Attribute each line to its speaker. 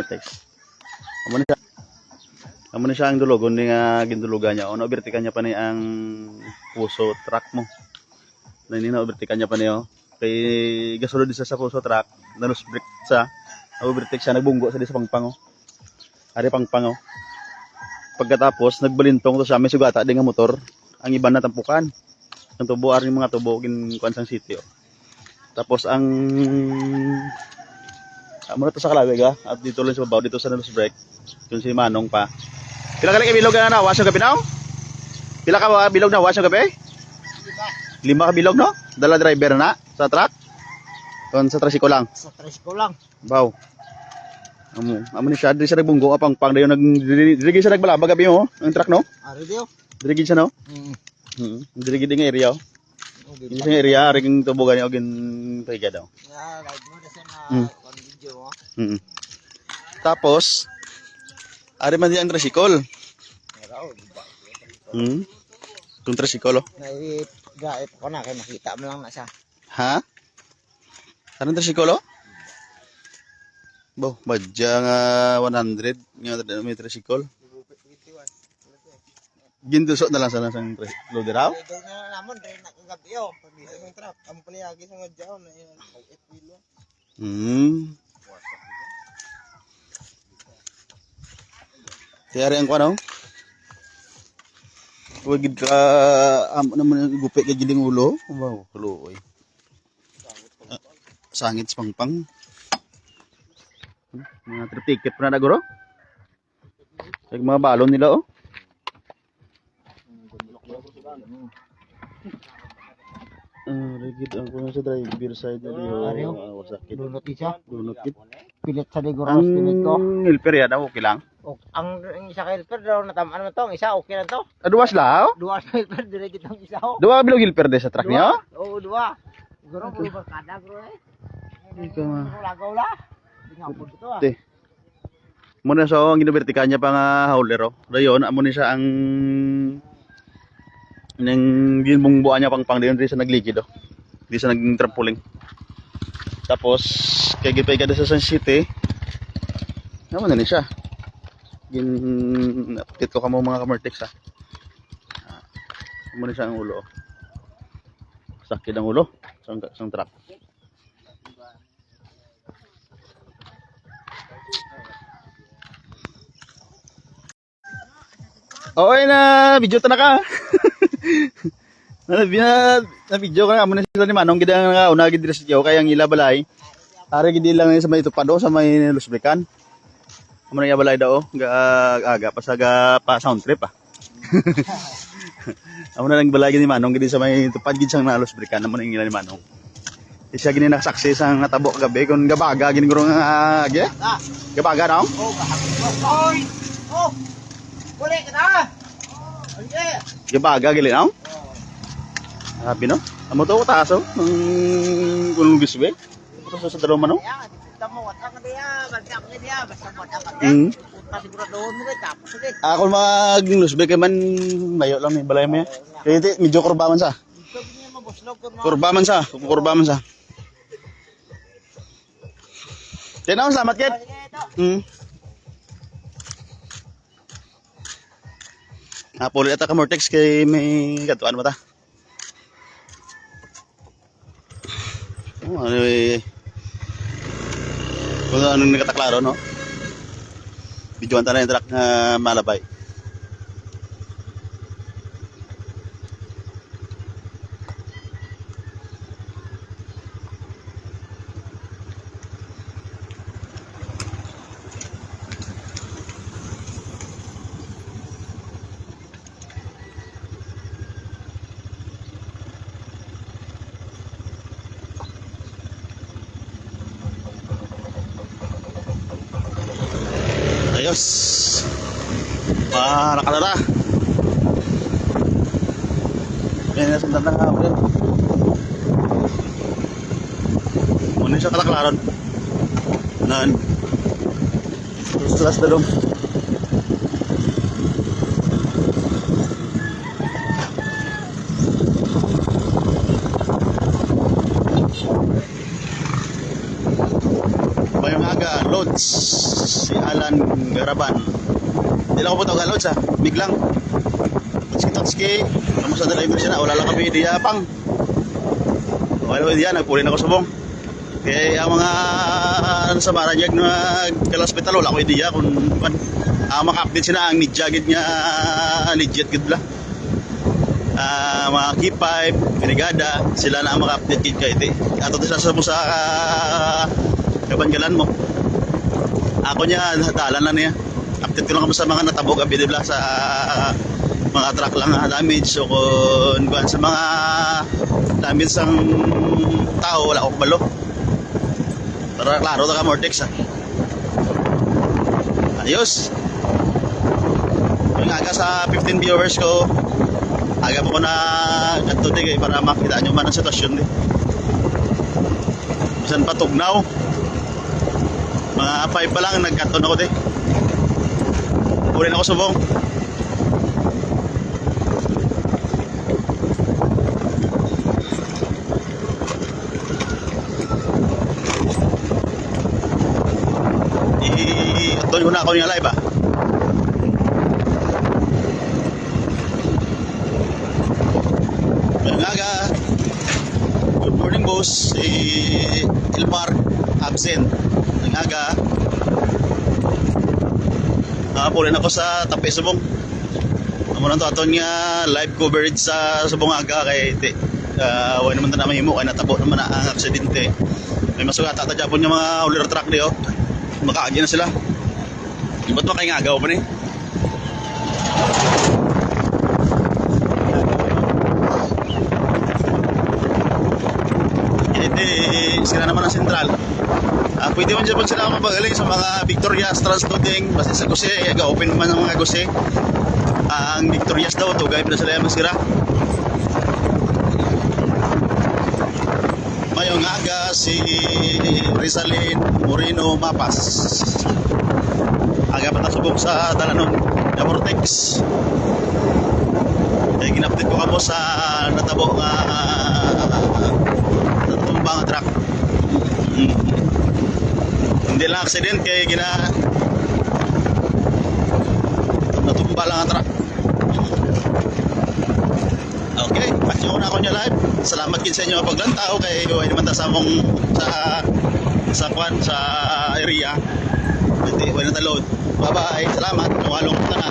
Speaker 1: Text. Amo ni siya ang dulugon ni nga gindulugan niya. Ono bertikan niya pa ni ang puso truck mo. Na ini na bertikan niya pa niyo. Kay gasulod di sa puso truck, nalos break sa. Bertik siya nagbunggo sa di sa pangpango. Ari pangpango. Pagkatapos nagbalintong to sa may sugata di nga motor. Ang iban na tampukan. Ang tubo ari mga tubo gin kuan sang sitio. Tapos ang amo to sa kalawig at dito lang sa babaw dito sa nose break. Kun si Manong pa. Pila ka bilog na wash gabi now? Pila ka bilog na wash gabi? 5 ka bilog no? Dala driver na sa truck. Kon sa tricycle lang.
Speaker 2: Sa tricycle lang.
Speaker 1: Baw. Amo ni siya diri sa nagbunggo apang pang dayon nagdirigi siya nagbalaba gabi mo ang truck no?
Speaker 2: Ari dio.
Speaker 1: Dirigi siya no? Dirigi ding area. Ini sa area ring tubugan ni ogin pahiga daw.
Speaker 2: Ya, ride mo na sa na video mo.
Speaker 1: Tapos ari man di ang tricycle. Kung tricycle oh.
Speaker 2: Gait ko na kay makita mo lang na siya.
Speaker 1: Ha? Anong tricycle oh? Bo, badya nga 100 nga may tricycle. Gindusot na lang sana sang loader raw.
Speaker 2: Ito na namon rin nakagabi yo. Pagdito ng truck, ang palihagi sa madyaw na yan. 8 kilo.
Speaker 1: Tiyari ang kuano? Huwag ka naman gupit kay giling ulo. Wow, kaluoy. Sangit sa pangpang. Mga trip ticket pa na naguro. Sa mga balon nila oh. Rigid ang kuno sa driver side na diyo. Wasakit.
Speaker 2: Dunot isa.
Speaker 1: Dunot kit.
Speaker 2: Pilit sa liguros pilit ko.
Speaker 1: Ang helper ya daw okay lang.
Speaker 2: Ang isa ka helper daw natamaan mo to, ang isa okay na to.
Speaker 1: Duwas lao?
Speaker 2: Duwa sa helper dire kitang isa ho.
Speaker 1: Duwa bilog helper de sa truck niyo?
Speaker 2: Oo, duwa. Siguro puro barkada bro eh.
Speaker 1: Ikaw nga.
Speaker 2: Lagaw la. Di nga pud to ah.
Speaker 1: Te. Muna so ang ginabertikan niya pa nga hauler oh. Dayon amo ni siya ang nang ginbungbuan niya pang dayon sa nagligid oh. Di sa naging trampoline. Tapos kay gipay kada sa San City. Naman na ni siya. Update ko kamo mga kamertex ha. Amo ni siya ang ulo oh. Sakit ang ulo sang truck. Okay na, video ta na ka. na video ka amo na sila ni Manong gid ang una gid diri sa tiyo kay ang ila balay. Ari gid lang sa may tupado sa may lusbrikan. Amo na balay daw aga pa sound trip ah. Amo na lang balay gid ni Manong gid sa may tupad gid sang lusbrikan amo na ila ni Manong. Isa gini naksaksi sang natabo kagabi kun gabaga gini guro nga agi. Gabaga daw?
Speaker 2: Oh, gabaga. Oh. Boleh ka na. Okay.
Speaker 1: Gabaga gili daw? Happy no? Amo to taso kun gisbe. Ito sa dalawa no?
Speaker 2: Ya, tamo wata ka dia, bagya ka dia, basta wata ka. Pasiguraduhon mo kay tapos ulit.
Speaker 1: Ako mag-lusbe kay man mayo lang ni balay mo. Kaya medyo kurbaman sa. Kurbaman sa, kurbaman sa. Tinaw salamat kit. Puli ata ka Mortex kay may katuan ba ta? Ano eh. Kung anong nakataklaro no? Videoan ta na yung truck na malabay. Ayos. Nakalala. Yan na sundan na nga. Muna siya kalaklaron. Naan. Terus na dong. Bayong aga, loads. si Alan Garaban. Di lang ako po galod sa biglang. Tatski, kamu sa driver siya na, wala lang kami diya pang. Wala diya, nagpulin ako subong. Kaya ang mga sa Maranyag na kalaspital, wala ko diya kung maka-update siya na ang nidjagid nga legit gid la. Mga K5, Brigada, sila na ang maka-update gid kay iti. Ato sa sa kabanggalan mo. Ako niya dalan na niya. Update ko lang kamo sa mga natabog abi dibla sa mga truck lang na damage o kung sa mga damage ng tao wala akong balo. Para klaro ta ka Mortex ha. Ayos. Yung aga sa 15 viewers ko, aga mo ko na ganito di para makita nyo man ang sitwasyon di. Bisan pa tugnaw. Mga 5 pa lang nagkaton ako di. Urin ako subong. Ito na ako niya live ah. Ngayong aga. Good morning boss. Ilmar absent. Ngayong aga. Pulin ako sa Tapi Subong. Amunan to aton nga live coverage sa Subong aga kay wala naman na mahimo kay natabo naman na ang aksidente. May masugat ata Japon yung mga ulir truck di oh. Makaagi na sila. Ba't ba kayo ngagaw pa ni? Hindi, sila naman ang sentral. Pwede man dyan sila mapagaling sa mga Victorias Transloading. Basta sa Guse, open naman ang mga Guse. Ang Victorias daw, tugay pa na sila yung masira. Mayong aga si Rizalin Moreno Mapas. Aga pa nasubok sa Dalanon Vortex. Kaya ginapdate ko kamo sa natabo nga natumbang nga truck. Hindi lang accident kaya natumba lang ang truck. Okay, patyo ko na ako niya live. Salamat kin sa inyo paglantaw kay huwag naman ta sa mong sa area. Hindi, huwag na talod. Bye-bye. Salamat. Nawalong ka na.